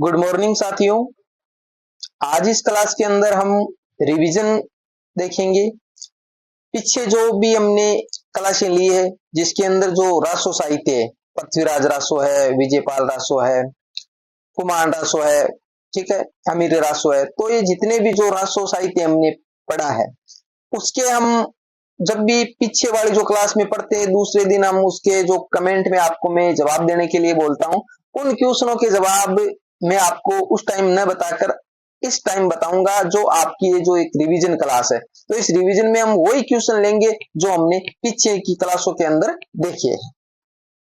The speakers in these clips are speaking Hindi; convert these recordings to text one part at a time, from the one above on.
गुड मॉर्निंग साथियों। आज इस क्लास के अंदर हम रिवीजन देखेंगे। पीछे जो भी हमने क्लासें ली है जिसके अंदर जो रासो साहित्य है, पृथ्वीराज रासो है, विजयपाल रासो है, कुमार रासो है, ठीक है, अमीर रासो है। तो ये जितने भी जो रासो साहित्य हमने पढ़ा है उसके हम जब भी पीछे वाली जो क्लास में पढ़ते हैं दूसरे दिन हम उसके जो कमेंट में आपको मैं जवाब देने के लिए बोलता हूं, उन क्वेश्चनों के जवाब मैं आपको उस टाइम न बताकर इस टाइम बताऊंगा जो आपकी ये जो एक रिवीजन क्लास है। तो इस रिवीजन में हम वही क्वेश्चन लेंगे जो हमने पीछे की क्लासों के अंदर देखे।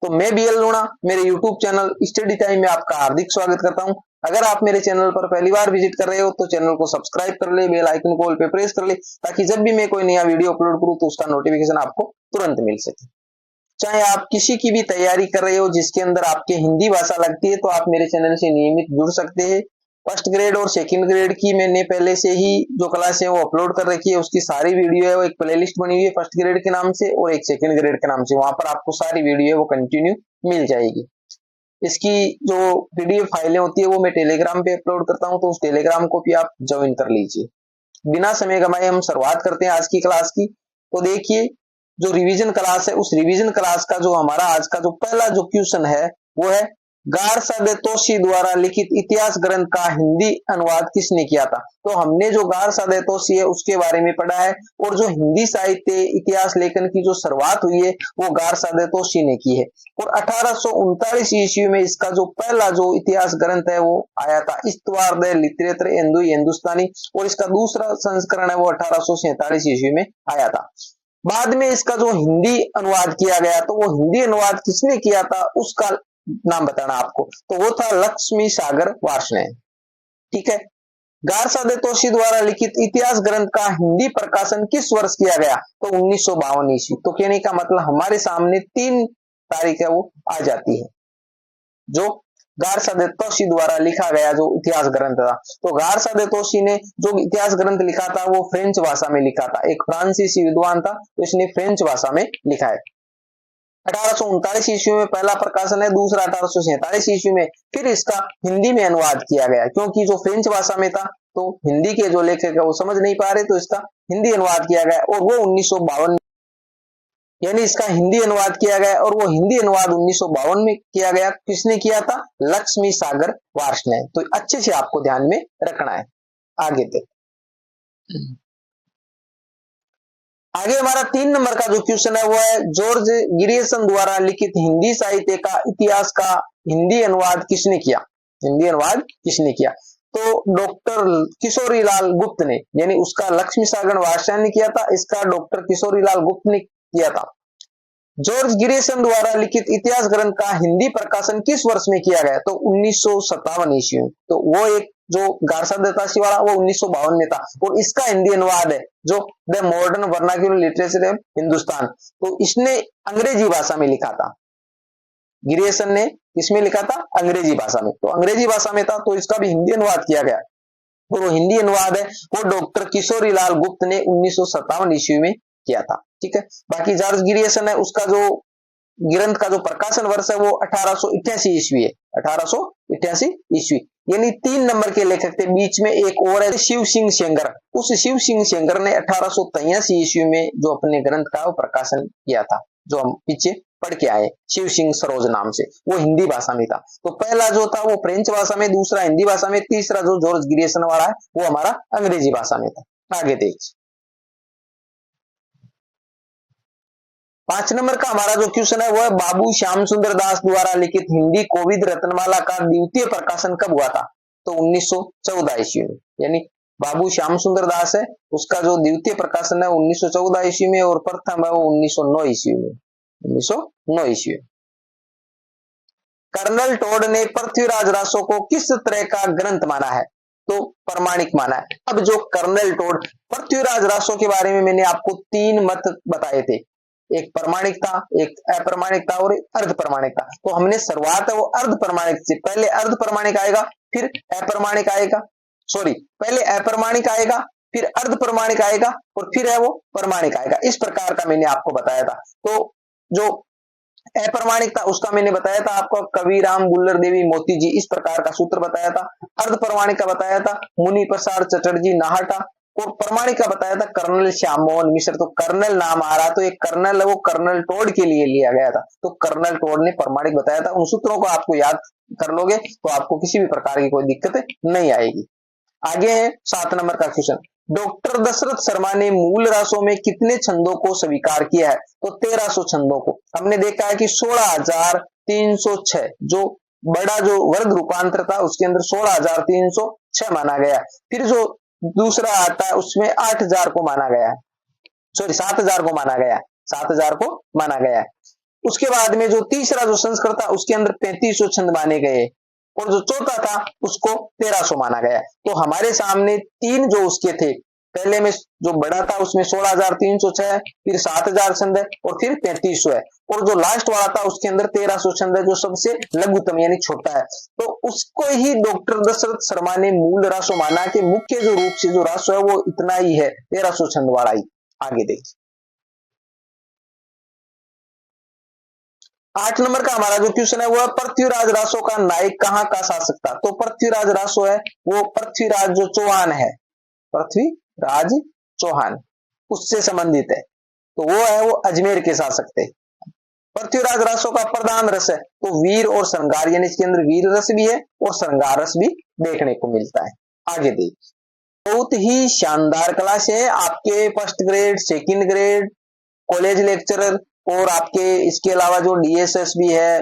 तो मैं बीएल लूणा, मेरे यूट्यूब चैनल स्टडी टाइम में आपका हार्दिक स्वागत करता हूं। अगर आप मेरे चैनल पर पहली बार विजिट कर रहे हो तो चैनल को सब्सक्राइब कर ले, बेल आइकन को ऑल पे प्रेस कर ले ताकि जब भी मैं कोई नया वीडियो अपलोड करूं तो उसका नोटिफिकेशन आपको तुरंत मिल सके। चाहे आप किसी की भी तैयारी कर रहे हो जिसके अंदर आपके हिंदी भाषा लगती है तो आप मेरे चैनल से नियमित जुड़ सकते हैं। फर्स्ट ग्रेड और सेकंड ग्रेड की मैंने पहले से ही जो क्लास है वो अपलोड कर रखी है, उसकी सारी वीडियो है वो एक प्लेलिस्ट बनी हुई है फर्स्ट ग्रेड के नाम से और एक सेकंड ग्रेड के नाम से। वहां पर आपको सारी वीडियो है वो कंटिन्यू मिल जाएगी। इसकी जो पीडीएफ फाइलें होती है वो मैं टेलीग्राम पे अपलोड करता हूं, तो उस टेलीग्राम को भी आप ज्वाइन कर लीजिए। बिना समय गवाए हम शुरुआत करते हैं आज की क्लास की। तो देखिए, जो रिवीजन क्लास है उस रिवीजन क्लास का जो हमारा आज का जो पहला जो क्वेश्चन है वो है गारसादे तोशी द्वारा लिखित इतिहास ग्रंथ का हिंदी अनुवाद किसने किया था। तो हमने जो गारसादे तोशी है उसके बारे में पढ़ा है और जो हिंदी साहित्य इतिहास लेखन की जो शुरुआत हुई है वो गारसादे तोशी ने की है और 1839 ईस्वी में इसका जो पहला जो इतिहास ग्रंथ है वो आया था, इस्तवार द लिटरेचर हिंदुस्तानी, और इसका दूसरा संस्करण है वो 1847 ईस्वी में आया था। बाद में इसका जो हिंदी अनुवाद किया गया तो वो हिंदी अनुवाद किसने किया था उसका नाम बताना आपको, तो वो था लक्ष्मी सागर वार्ष्णेय। ठीक है, गारसादे तोशी द्वारा लिखित इतिहास ग्रंथ का हिंदी प्रकाशन किस वर्ष किया गया, तो 1952 ईस्वी। तो कहने का मतलब हमारे सामने 3 तारीख है वो आ जाती है जो गारसादे तोशी द्वारा लिखा गया जो इतिहास ग्रंथ था। तो गारसादे तोशी ने जो इतिहास ग्रंथ लिखा था वो फ्रेंच भाषा में लिखा था, एक फ्रांसीसी विद्वान था तो इसने फ्रेंच भाषा में लिखा है। 1839 ईस्वी में पहला प्रकाशन है, दूसरा 1847 ईस्वी में फिर इसका हिंदी में अनुवाद किया गया, क्योंकि जो फ्रेंच भाषा में था तो हिंदी के जो लेखक है वो समझ नहीं पा रहे तो इसका हिंदी अनुवाद किया गया और वो 1952 यानी इसका हिंदी अनुवाद किया गया और वो हिंदी अनुवाद 1952 में किया गया। किसने किया था? लक्ष्मी सागर वार्ष्णेय। तो अच्छे से आपको ध्यान में रखना है। आगे आगे हमारा 3 नंबर का जो क्वेश्चन है वो है जॉर्ज गिरियसन द्वारा लिखित हिंदी साहित्य का इतिहास का हिंदी अनुवाद किसने किया। हिंदी अनुवाद किसने किया? तो डॉक्टर किशोरीलाल गुप्त ने, यानी उसका लक्ष्मी सागर वार्ष्णेय ने किया था, इसका डॉक्टर किशोरीलाल गुप्त ने किया था। जॉर्ज गिरियसन द्वारा लिखित इतिहास ग्रंथ का हिंदी प्रकाशन किस वर्ष में किया गया, तो 1957 ईस्वी में। तो वो एक जो गारसादे तोशी वाला वो 1952 में था और इसका हिंदी अनुवाद है जो the modern vernacular literature of Hindustan, तो इसने अंग्रेजी भाषा में लिखा था। गिरियसन ने किसमें लिखा था? अंग्रेजी भाषा में। तो अंग्रेजी भाषा में था तो इसका भी हिंदी अनुवाद किया गया और वो हिंदी अनुवाद है वो डॉक्टर किशोरीलाल गुप्त ने 1957 ईस्वी में किया था। ठीक है, बाकी जॉर्ज गिरियसन है उसका जो ग्रंथ का जो प्रकाशन वर्ष है वो 1888 ईस्वी है, 1888 ईस्वी। यानी 3 नंबर के लेखक थे। बीच में एक और है शिव सिंह सेंगर, उस शिव सिंह सेंगर ने 1883 ईस्वी में जो अपने ग्रंथ का प्रकाशन किया था, जो हम पीछे पढ़ के आए, शिव सिंह सरोज नाम से, वो हिंदी भाषा में था। तो पहला जो था वो फ्रेंच भाषा में, दूसरा हिंदी भाषा में, तीसरा जो जॉर्ज गिरियसन वाला है वो हमारा अंग्रेजी भाषा में था। आगे देखिए 5 नंबर का हमारा जो क्वेश्चन है वो है बाबू श्याम सुंदर दास द्वारा लिखित हिंदी कोविद रत्नमाला का द्वितीय प्रकाशन कब हुआ था, तो 1914 ईस्वी में। यानी बाबू श्याम सुंदर दास है उसका जो द्वितीय प्रकाशन है 1914 ईस्वी में और प्रथम है वो 1909 ईस्वी में, 1909 ईस्वी। कर्नल टोड ने पृथ्वीराज रासो को किस तरह का ग्रंथ माना है, तो प्रमाणिक माना है। अब जो कर्नल टोड, पृथ्वीराज रासो के बारे में मैंने आपको 3 मत बताए थे, एक प्रमाणिक था, एक अप्रमाणिक था और एक अर्ध प्रमाणिक था। तो हमने शुरुआत है वो अर्ध प्रमाणिक से, पहले अर्ध प्रमाणिक आएगा फिर अप्रमाणिक आएगा, सॉरी पहले अप्रमाणिक आएगा फिर अर्ध प्रमाणिक आएगा और फिर है वो प्रमाणिक आएगा। इस प्रकार का मैंने आपको बताया था। तो जो अप्रमाणिकता उसका मैंने बताया था आपको, कबीराम, गुल्लर देवी, मोती जी, इस प्रकार का सूत्र बताया था। अर्ध प्रमाणिक का बताया था मुनि प्रसाद चटर्जी नाहटा, और प्रमाणिक का बताया था कर्नल श्याम मोहन मिश्र। तो कर्नल नाम आ रहा, तो एक कर्नल है वो कर्नल टोड के लिए लिया गया था, तो कर्नल टोड ने प्रमाणिक बताया था। उन सूत्रों को आपको याद कर लोगे तो आपको किसी भी प्रकार की कोई दिक्कत नहीं आएगी। आगे है 7 नंबर का क्वेश्चन, डॉक्टर दशरथ शर्मा ने मूल रासों में कितने छंदों को स्वीकार किया है? तो 1300 छंदों को। हमने देखा है कि 16,306 जो बड़ा जो वर्ग रूपांतर था उसके अंदर 16,306 माना गया। फिर जो दूसरा आता है उसमें 8,000 को माना गया, सॉरी 7,000 को माना गया, 7,000 को माना गया। उसके बाद में जो तीसरा जो संस्कृत था उसके अंदर 3500 छंद माने गए, और जो चौथा था उसको 1300 माना गया। तो हमारे सामने तीन जो उसके थे, पहले में जो बड़ा था उसमें 16,306 है, फिर 7,000 छंद है, और फिर 3500 है, और जो लास्ट वाला था उसके अंदर 1300 छंद है, जो सबसे लघुतम यानी छोटा है। तो उसको ही डॉक्टर दशरथ शर्मा ने मूल रासो माना कि मुख्य जो रूप से जो रासो है वो इतना ही है, 1300 छंद वाला ही। आगे देखिए 8 नंबर का हमारा जो क्वेश्चन है वो है पृथ्वीराज रासो का नायक कहां का शासक था? तो पृथ्वीराज रासो है वो पृथ्वीराज जो चौहान है, पृथ्वीराज चौहान उससे संबंधित है, तो वो है वो अजमेर के शासक थे। पृथ्वीराज रासो का प्रधान रस है तो वीर और श्रृंगार, यानी इसके अंदर वीर रस भी है और श्रृंगार रस भी देखने को मिलता है। आगे देखिए बहुत ही शानदार क्लास है आपके first grade, second grade, college lecturer, और आपके इसके अलावा जो डीएसएस भी है,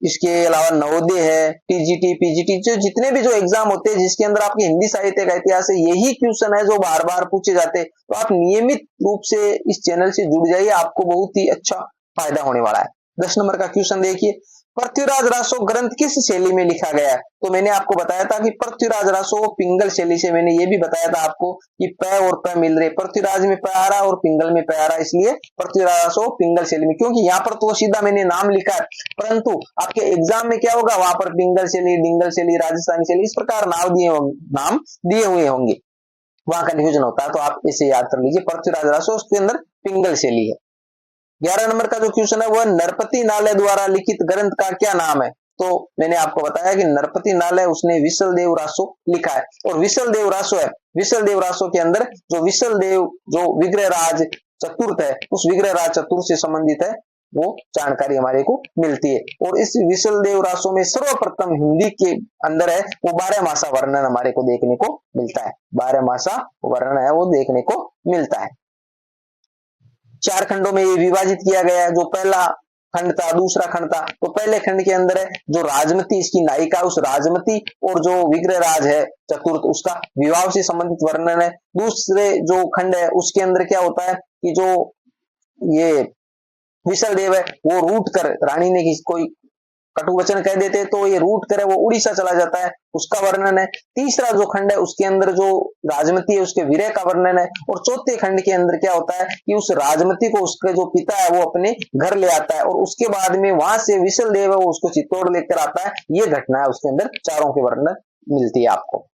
इसके अलावा नवोदय है, टीजीटी, पीजीटी, जो जितने भी जो एग्जाम होते हैं जिसके अंदर आपके हिंदी साहित्य का इतिहास है, यही क्वेश्चन है जो बार बार पूछे जाते हैं। तो आप नियमित रूप से इस चैनल से जुड़ जाइए, आपको बहुत ही अच्छा फायदा होने वाला है। 10 नंबर का क्वेश्चन देखिए, पृथ्वीराज रासो ग्रंथ किस शैली में लिखा गया है? तो मैंने आपको बताया था कि पृथ्वीराज रासो पिंगल शैली से, मैंने ये भी बताया था आपको कि प और प मिल रहे, पृथ्वीराज में प आ रहा और पिंगल में प आ रहा, इसलिए पृथ्वीराज रासो पिंगल शैली में, क्योंकि यहाँ पर तो सीधा मैंने नाम लिखा है, परंतु आपके एग्जाम में क्या होगा, वहां पर पिंगल शैली, डिंगल शैली, राजस्थानी शैली, इस प्रकार नाम दिए हुए होंगे, वहां कंफ्यूजन होता है। तो आप इसे याद कर लीजिए, पृथ्वीराज रासो उसके अंदर पिंगल शैली है। 11 नंबर का जो क्वेश्चन है वो नरपति नालय द्वारा लिखित ग्रंथ का क्या नाम है? तो मैंने आपको बताया कि नरपति नालय उसने विशल देव रासो लिखा है, और विशल देव रासो है, विशल देव रासो के अंदर जो विशल देव जो विग्रह राज चतुर्थ है, उस विग्रह राज चतुर्थ से संबंधित है, वो जानकारी हमारे को मिलती है। और इस विशल देव रासो में सर्वप्रथम हिंदी के अंदर है वो 12 मासा वर्णन हमारे को देखने को मिलता है, 12 मासा वर्णन है वो देखने को मिलता है। 4 खंडों में ये विभाजित किया गया है, जो पहला खंड था, दूसरा खंड था, तो पहले खंड के अंदर है जो राजमती इसकी नायिका, उस राजमती और जो विग्रह राज है चतुर्थ उसका विवाह से संबंधित वर्णन है। दूसरे जो खंड है उसके अंदर क्या होता है कि जो ये विशल देव है वो रूट कर, रानी ने कोई कटु वचन कह देते तो ये रूट करे वो उड़ीसा चला जाता है, उसका वर्णन है। तीसरा जो खंड है उसके अंदर जो राजमती है उसके विरह का वर्णन है, और चौथे खंड के अंदर क्या होता है कि उस राजमती को उसके जो पिता है वो अपने घर ले आता है, और उसके बाद में वहां से विशल देव है वो उसको चित्तौड़ लेकर आता है। ये घटना है उसके अंदर चारों के वर्णन मिलती है आपको।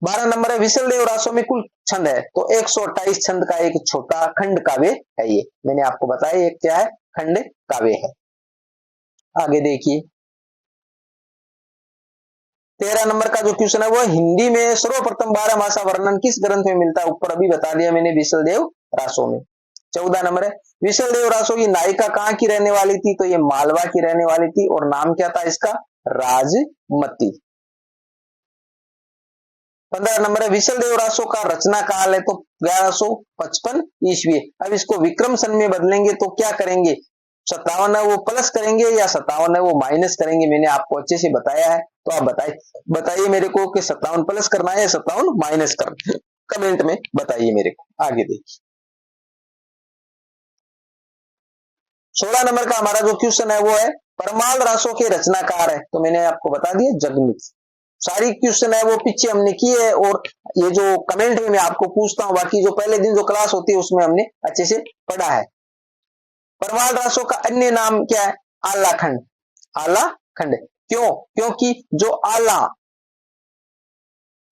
12 नंबर है विशल देव रासो में कुल छंद है, तो 128 छंद का एक छोटा खंड काव्य है, ये मैंने आपको बताया ये क्या है, खंड काव्य है। आगे देखिए 13 नंबर का जो क्वेश्चन है वो हिंदी में सर्वप्रथम 12 मासा वर्णन किस ग्रंथ में मिलता है? ऊपर अभी बता दिया मैंने, विशल देव रासो में। 14 नंबर है विशल देव रासो की नायिका कहां की रहने वाली थी? तो ये मालवा की रहने वाली थी, और नाम क्या था इसका? राजमती। 15 नंबर है विशल देव रासो का रचना काल है, तो 1155 ईस्वी। अब इसको विक्रम सन में बदलेंगे तो क्या करेंगे? 57 है वो प्लस करेंगे या 57 है वो माइनस करेंगे, मैंने आपको अच्छे से बताया है। तो आप बताइए मेरे को कि 57 प्लस करना है या 57 माइनस करना है, कमेंट में बताइए मेरे को। आगे देखिए 16 नंबर का हमारा जो क्वेश्चन है वो है परमाल रासो के रचनाकार है, तो मैंने आपको बता दिया जगमित। सारी क्वेश्चन है वो पीछे हमने किए है, और ये जो कमेंट में मैं आपको पूछता हूं, बाकी जो पहले दिन जो क्लास होती है उसमें हमने अच्छे से पढ़ा है। परमाल रासो का अन्य नाम क्या है? आला खंड, आला खंड। क्यों? क्योंकि जो आला,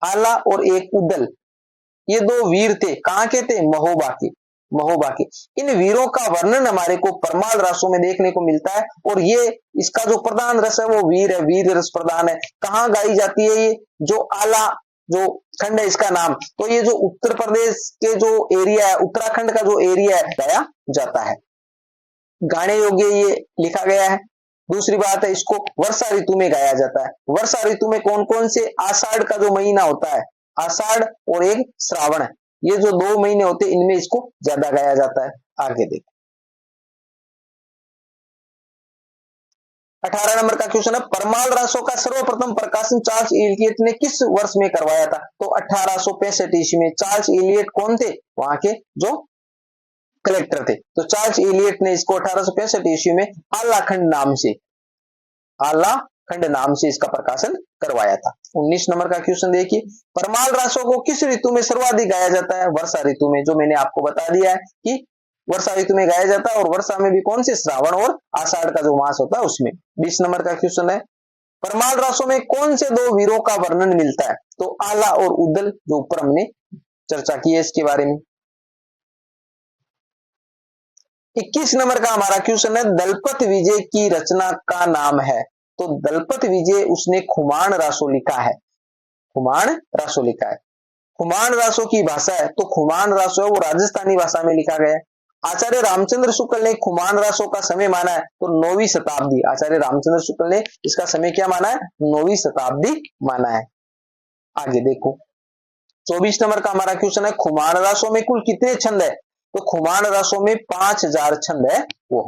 आला और एक उदल, ये दो वीर थे, कहां के थे? महोबा के। महोबा के। इन वीरों का वर्णन हमारे को परमाल रासों में देखने को मिलता है और ये इसका जो प्रधान रस है वो वीर है, वीर रस प्रधान है। कहाँ गाई जाती है ये? जो आला जो खंड है इसका नाम, तो ये जो उत्तर प्रदेश के जो एरिया है, उत्तराखंड का जो एरिया है, गाया जाता है। गाने योग्य ये लिखा गया है। दूसरी बात है, इसको वर्षा ऋतु में गाया जाता है। वर्षा ऋतु में कौन कौन से? आषाढ़ का जो महीना होता है, आषाढ़ और एक श्रावण, ये जो 2 महीने होते हैं इनमें इसको ज्यादा गाया जाता है। आगे देखो 18 नंबर का क्वेश्चन है, परमाल रासों का सर्वप्रथम प्रकाशन चार्ल्स इलियट ने किस वर्ष में करवाया था? तो 1865 ईस्वी में। चार्ल्स इलियट कौन थे? वहां के जो कलेक्टर थे। तो चार्ल्स इलियट ने इसको 1865 ईस्वी में आला खंड नाम से इसका प्रकाशन करवाया था। 19 नंबर का क्वेश्चन देखिए, परमाल रासों को किस ऋतु में सर्वाधिक गाया जाता है? वर्षा ऋतु में, जो मैंने आपको बता दिया है कि वर्षा ऋतु में गाया जाता है और वर्षा में भी कौन से? श्रावण और आषाढ़ का जो मास होता है उसमें। 20 नंबर का क्वेश्चन है, परमाल रासों में कौन से 2 वीरों का वर्णन मिलता है? तो आला और उदल, जो ऊपर हमने चर्चा की है इसके बारे में। 21 नंबर का हमारा क्वेश्चन है, दलपत विजय की रचना का नाम है? तो दलपत विजय उसने खुमान रासो लिखा है, खुमान रासो लिखा है। खुमान रासो की भाषा है, तो खुमान रासो है वो राजस्थानी भाषा में लिखा गया है। आचार्य रामचंद्र शुक्ल ने खुमान रासो का समय माना है तो 9वीं शताब्दी। आचार्य रामचंद्र शुक्ल ने इसका समय क्या माना है? 9वीं शताब्दी माना है। आगे देखो 24 नंबर का हमारा क्वेश्चन है, खुमान रासो में कुल कितने छंद है? तो खुमान रासो में 5000 छंद है वो।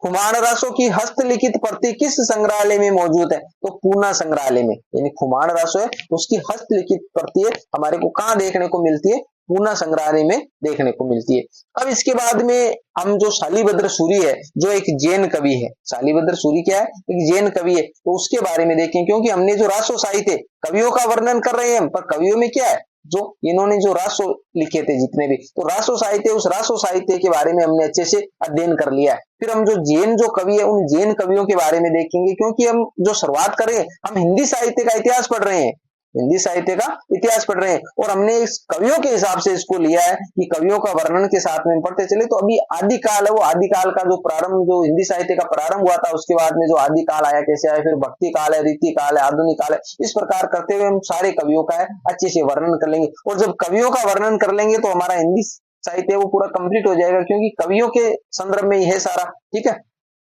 खुमान रासो की हस्तलिखित प्रति किस संग्रहालय में मौजूद है? तो पूना संग्रहालय में। यानी खुमान रासो है उसकी हस्तलिखित प्रति हमारे को कहां देखने को मिलती है? पूना संग्रहालय में देखने को मिलती है। अब इसके बाद में हम जो शालिभद्र सूरी है, जो एक जैन कवि है, शालिभद्र सूरी क्या है? एक जैन कवि है, तो उसके बारे में देखें, क्योंकि हमने जो रासो साहित्य कवियों का वर्णन कर रहे हैं हम, पर कवियों में क्या है? जो इन्होंने जो रासो लिखे थे जितने भी, तो रासो साहित्य, उस रासो साहित्य के बारे में हमने अच्छे से अध्ययन कर लिया है। फिर हम जो जैन जो कवि है उन जैन कवियों के बारे में देखेंगे, क्योंकि हम जो शुरुआत करें, हम हिंदी साहित्य का इतिहास पढ़ रहे हैं, हिंदी साहित्य का इतिहास पढ़ रहे हैं और हमने इस कवियों के हिसाब से इसको लिया है कि कवियों का वर्णन के साथ में पढ़ते चले। तो अभी आदिकाल है, वो आदिकाल का जो प्रारंभ, जो हिंदी साहित्य का प्रारंभ हुआ था, उसके बाद में जो आदिकाल आया कैसे आया, फिर भक्ति काल है, रीति काल है, आधुनिक काल है, इस प्रकार करते हुए हम सारे कवियों का है अच्छे से वर्णन कर लेंगे। और जब कवियों का वर्णन कर लेंगे तो हमारा हिंदी साहित्य वो पूरा कंप्लीट हो जाएगा, क्योंकि कवियों के संदर्भ में ही है सारा। ठीक है,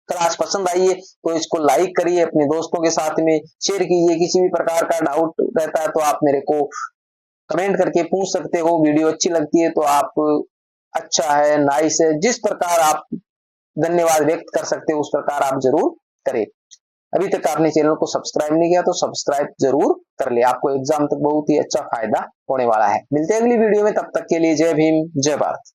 क्लास पसंद आई है तो इसको लाइक करिए, अपने दोस्तों के साथ में शेयर कीजिए। किसी भी प्रकार का डाउट रहता है तो आप मेरे को कमेंट करके पूछ सकते हो। वीडियो अच्छी लगती है तो आप अच्छा है, नाइस है, जिस प्रकार आप धन्यवाद व्यक्त कर सकते हो उस प्रकार आप जरूर करें। अभी तक आपने चैनल को सब्सक्राइब नहीं किया तो सब्सक्राइब जरूर कर ले, आपको एग्जाम तक बहुत ही अच्छा फायदा होने वाला है। मिलते हैं अगली वीडियो में, तब तक के लिए जय भीम, जय भारत।